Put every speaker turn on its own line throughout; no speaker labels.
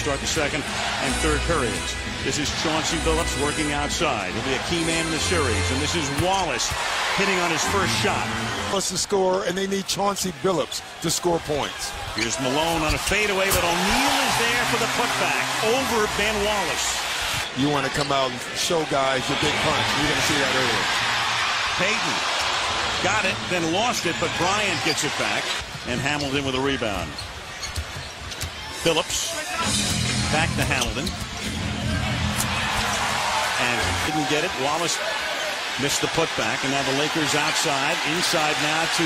Start the second and third periods. This is Chauncey Billups working outside. He'll be a key man in the series. And this is Wallace hitting on his first shot.
Plus to score, and they need Chauncey Billups to score points.
Here's Malone on a fadeaway, but O'Neal is there for the putback over Ben Wallace.
You want to come out and show guys your big punch. You're going to see that earlier.
Payton got it, then lost it, but Bryant gets it back. And Hamilton with a rebound. Billups back to Hamilton. And didn't get it. Wallace missed the putback. And now the Lakers outside. Inside now to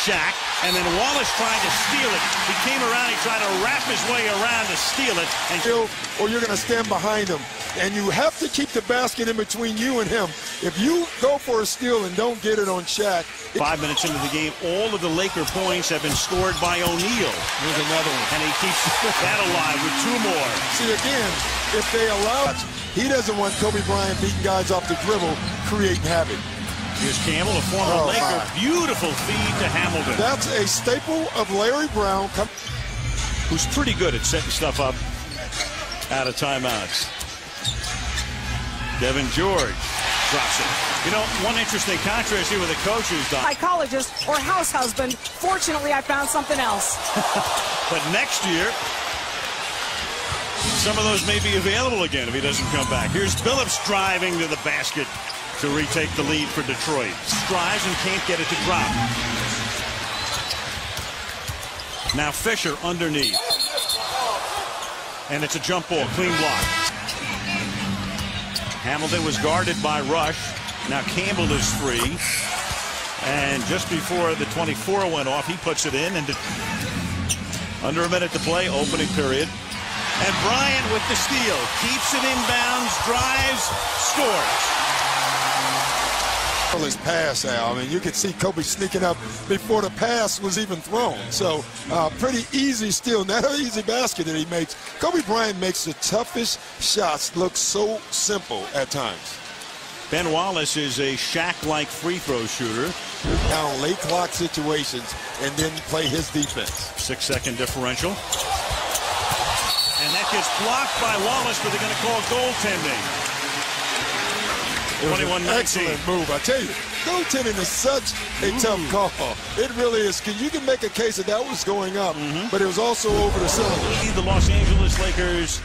Shaq. And then Wallace tried to steal it. He came around. He tried to wrap his way around to steal it. And
or you're going to stand behind him. And you have to keep the basket in between you and him. If you go for a steal and don't get it on Shaq.
5 minutes into the game, all of the Laker points have been scored by O'Neal.
Here's another one.
And he keeps that alive with 2 more.
See, again, if they allow it, he doesn't want Kobe Bryant beating guys off the dribble, creating havoc.
Here's Campbell, a former Laker. Beautiful feed to Hamilton.
That's a staple of Larry Brown.
Who's pretty good at setting stuff up out of timeouts. Devin George drops it. You know, one interesting contrast here with the coaches.
Psychologist or house husband. Fortunately, I found something else.
But next year, some of those may be available again if he doesn't come back. Here's Billups driving to the basket to retake the lead for Detroit. Strives and can't get it to drop. Now Fisher underneath. And it's a jump ball, clean block. Hamilton was guarded by Rush. Now Campbell is free. And just before the 24 went off, he puts it in. And under a minute to play, opening period. And Bryant with the steal. Keeps it inbounds, drives, scores.
His pass, Al. I mean, you could see Kobe sneaking up before the pass was even thrown. So, pretty easy steal. Not an easy basket that he makes. Kobe Bryant makes the toughest shots look so simple at times.
Ben Wallace is a Shaq-like free throw shooter.
Down late clock situations and then play his defense.
6-second differential. And that gets blocked by Wallace, but they're going to call goaltending. 21-19.
Excellent move. I tell you, goaltending is such a tough call. It really is. You can make a case that that was going up, but it was also over the cylinder.
The Los Angeles Lakers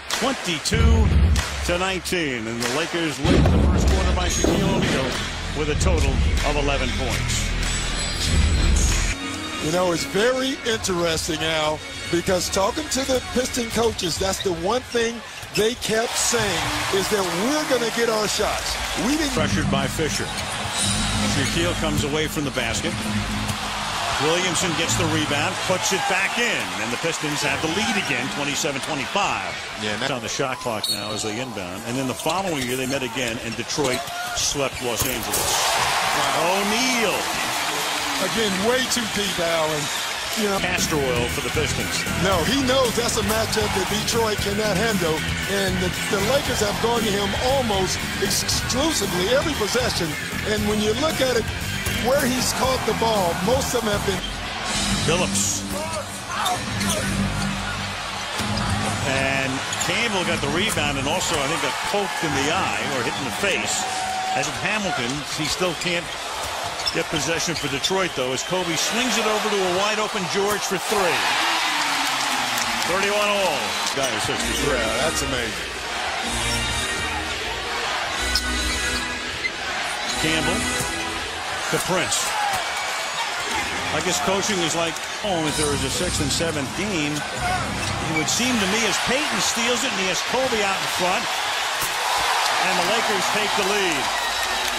22-19, and the Lakers lead the first quarter by Shaquille O'Neal with a total of 11 points.
You know, it's very interesting, Al, because talking to the Piston coaches, that's the one thing they kept saying is that we're going to get our shots. We didn't.
Pressured by Fisher. Shaquille comes away from the basket. Williamson gets the rebound, puts it back in, and the Pistons have the lead again, 27-25. Yeah, that's on the shot clock now as they inbound. And then the following year they met again, and Detroit swept Los Angeles. O'Neal.
Again, way too deep, Allen. You know,
castor oil for the Pistons.
No, he knows that's a matchup that Detroit cannot handle, and the Lakers have gone to him almost exclusively every possession. And when you look at it, where he's caught the ball, most of them have been.
Billups. And Campbell got the rebound and also, I think, got poked in the eye or hit in the face. As of Hamilton, he still can't get possession for Detroit, though, as Kobe swings it over to a wide-open George for 3. 31 all. Guy is 63.
Yeah, that's amazing.
Campbell to Prince. I guess coaching is like, if there was a 6th and 7th game, it would seem to me as Payton steals it and he has Kobe out in front, and the Lakers take the lead.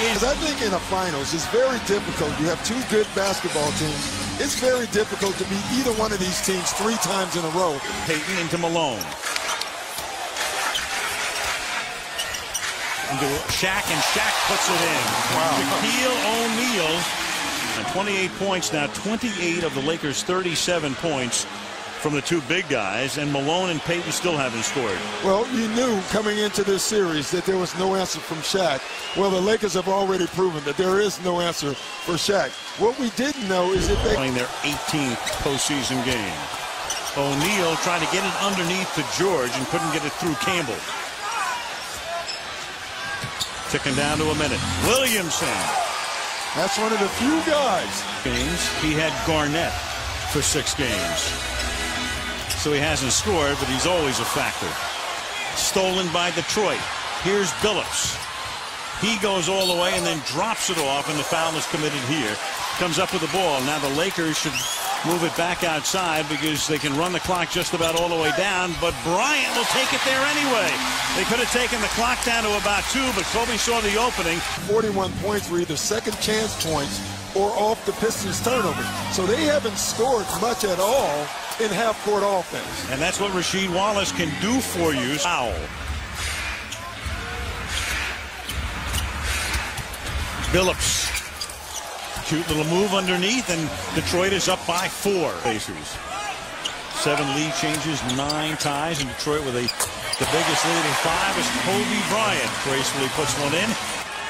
I think in the finals, it's very difficult. You have 2 good basketball teams. It's very difficult to beat either one of these teams 3 times in a row.
Payton into Malone. Into Shaq, and Shaq puts it in. Wow. Shaquille O'Neal, 28 points now, 28 of the Lakers' 37 points from the 2 big guys, and Malone and Payton still haven't scored.
Well, you knew coming into this series that there was no answer from Shaq. Well, the Lakers have already proven that there is no answer for Shaq. What we didn't know is if they
playing their 18th postseason game. O'Neal tried to get it underneath to George and couldn't get it through Campbell. Ticking down to a minute. Williamson.
That's one of the few guys.
He had Garnett for 6 games. So he hasn't scored, but he's always a factor. Stolen by Detroit. Here's Billups. He goes all the way and then drops it off, and the foul is committed here. Comes up with the ball. Now the Lakers should move it back outside because they can run the clock just about all the way down, but Bryant will take it there anyway. They could have taken the clock down to about 2, but Kobe saw the opening.
41 points were either second chance points or off the Pistons turnover. So they haven't scored much at all in half-court offense.
And that's what Rasheed Wallace can do for you. Foul. Billups. Cute little move underneath, and Detroit is up by 4. Pacers. 7 lead changes, 9 ties, and Detroit with the biggest lead in 5 as Kobe Bryant gracefully puts one in.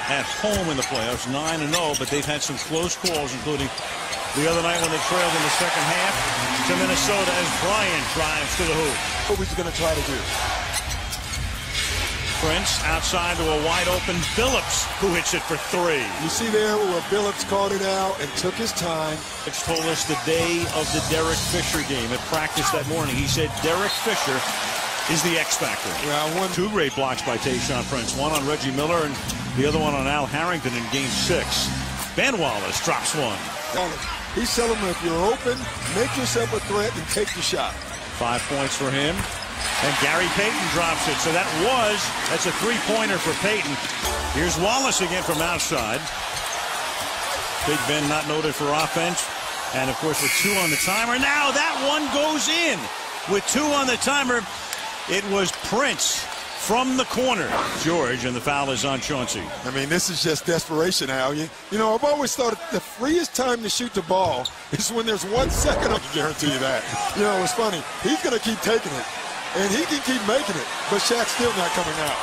At home in the playoffs, 9-0, but they've had some close calls, including the other night when they trailed in the second half to Minnesota as Bryant drives to the hoop.
What was he going to try to do?
Prince outside to a wide-open Billups, who hits it for 3.
You see there where Billups caught it out and took his time.
Which told us the day of the Derek Fisher game at practice that morning. He said Derek Fisher is the X factor.
Yeah,
2 great blocks by Tayshaun Prince. One on Reggie Miller and the other one on Al Harrington in Game 6. Ben Wallace drops one.
He's telling him if you're open, make yourself a threat and take the shot.
5 points for him. And Gary Payton drops it. So that's a 3-pointer for Payton. Here's Wallace again from outside. Big Ben not noted for offense. And, of course, with 2 on the timer. Now that one goes in. With 2 on the timer, it was Prince from the corner. George, and the foul is on Chauncey.
I mean, this is just desperation, Al. You know, I've always thought the freest time to shoot the ball is when there's 1 second. I can guarantee you that. You know, it's funny. He's going to keep taking it. And he can keep making it, but Shaq's still not coming out.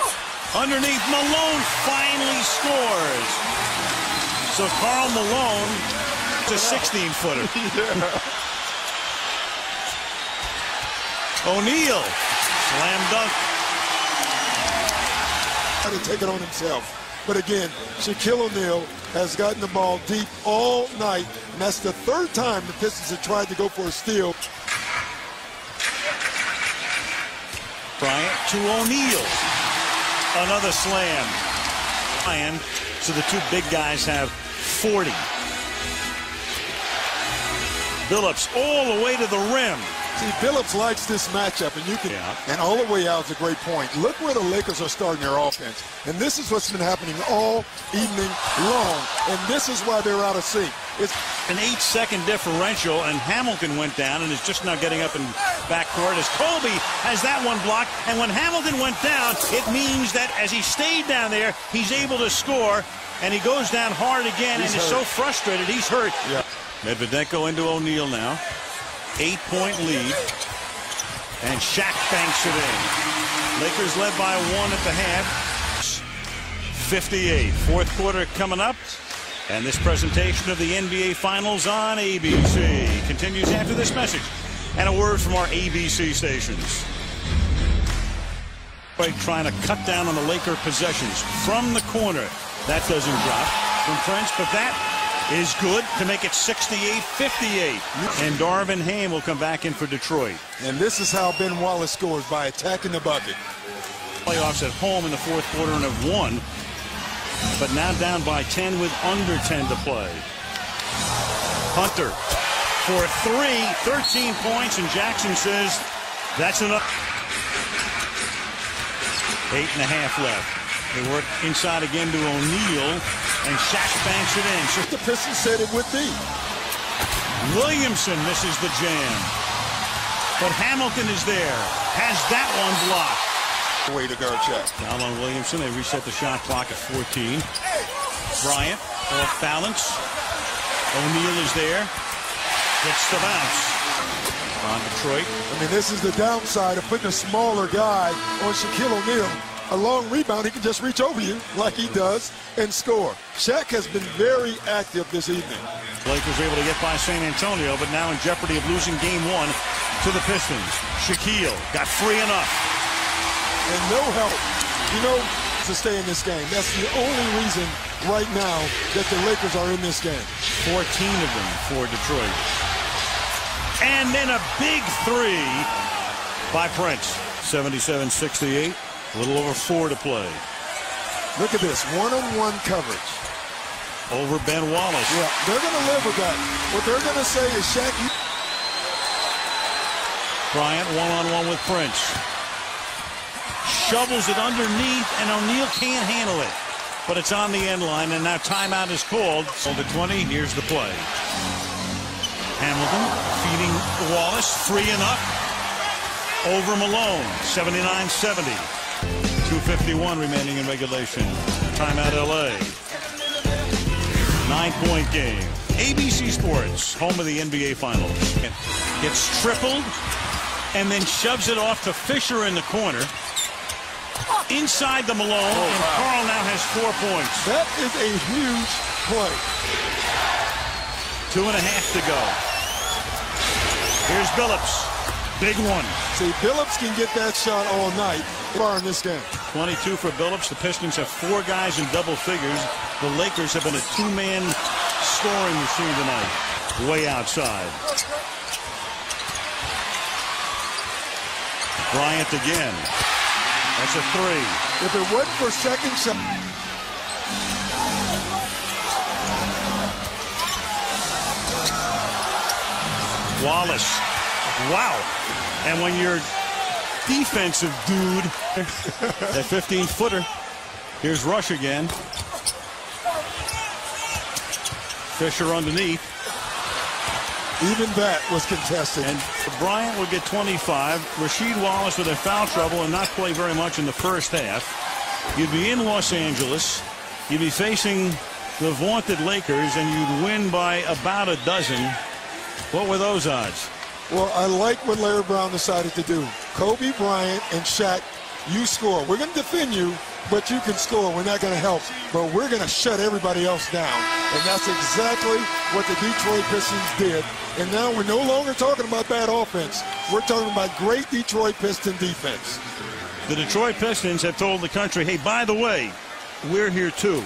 Underneath, Malone finally scores. So Karl Malone, it's a 16-footer.
Yeah.
O'Neal, slam dunk.
To take it on himself. But again, Shaquille O'Neal has gotten the ball deep all night, and that's the 3rd time the Pistons have tried to go for a steal.
Bryant to O'Neal. Another slam. Bryant, so the 2 big guys have 40. Billups all the way to the rim.
See, Billups likes this matchup, and you can, and all the way out is a great point. Look where the Lakers are starting their offense, and this is what's been happening all evening long, and this is why they're out of sync. It's
an 8-second differential, and Hamilton went down and is just now getting up in backcourt as Kobe has that one blocked. And when Hamilton went down, it means that as he stayed down there, he's able to score, and he goes down hard again and is so frustrated he's hurt.
Yeah.
Medvedenko into O'Neal now. 8-point lead, and Shaq banks it in. Lakers led by 1 at the half. 58. 4th quarter coming up, and this presentation of the NBA Finals on ABC continues after this message and a word from our ABC stations. Trying to cut down on the Laker possessions from the corner. That doesn't drop from Prince, but that is good to make it 68-58. And Darvin Ham will come back in for Detroit.
And this is how Ben Wallace scores, by attacking the bucket.
Playoffs at home in the 4th quarter and have won, but now down by 10 with under 10 to play. Hunter for 3, 13 points, and Jackson says that's enough. 8.5 left. They work inside again to O'Neal, and Shaq banks it in.
So the Pistons said it would be.
Williamson misses the jam, but Hamilton is there. Has that one blocked.
Way to guard Shaq.
Foul on Williamson. They reset the shot clock at 14. Bryant off balance. O'Neal is there. Gets the bounce. On Detroit.
I mean, this is the downside of putting a smaller guy on Shaquille O'Neal. A long rebound, he can just reach over you like he does and score. Shaq has been very active this evening.
Lakers able to get by San Antonio, but now in jeopardy of losing game 1. to the Pistons. Shaquille got free enough.
And no help, you know, to stay in this game. That's the only reason right now that the Lakers are in this game.
14 of them for Detroit. And then a big three by Prince. 77-68. A little over 4 to play.
Look at this, one-on-one coverage.
Over Ben Wallace.
Yeah, they're going to live with that. What they're going to say is, Shaq.
Bryant one-on-one with Prince. Shovels it underneath, and O'Neal can't handle it. But it's on the end line, and now timeout is called. So the 20, here's the play. Hamilton feeding Wallace, free enough. Over Malone, 79-70. 2:51 remaining in regulation. Timeout LA. 9-point game. ABC Sports, home of the NBA Finals. Gets tripled and then shoves it off to Fisher in the corner. Inside the Malone, and Carl now has 4 points.
That is a huge play.
2.5 to go. Here's Billups. Big one.
See, Billups can get that shot all night far in this game.
22 for Billups. The Pistons have 4 guys in double figures. The Lakers have been a 2-man scoring machine tonight. Way outside. Bryant again. That's a 3.
If it wasn't for second shot.
Wallace. Wow. And when you're defensive dude, that 15-footer. Here's Rush again. Fisher underneath.
Even that was contested.
And Bryant will get 25. Rasheed Wallace with a foul trouble and not play very much in the first half. You'd be in Los Angeles. You'd be facing the vaunted Lakers, and you'd win by about a dozen. What were those odds?
Well, I like what Larry Brown decided to do. Kobe Bryant and Shaq, you score. We're going to defend you, but you can score. We're not going to help, but we're going to shut everybody else down. And that's exactly what the Detroit Pistons did. And now we're no longer talking about bad offense. We're talking about great Detroit Piston defense.
The Detroit Pistons have told the country, hey, by the way, we're here too.